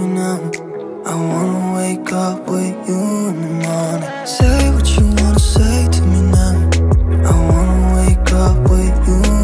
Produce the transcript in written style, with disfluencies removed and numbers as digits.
me now. I wanna wake up with you in the morning. Say what you wanna say to me now. I wanna wake up with you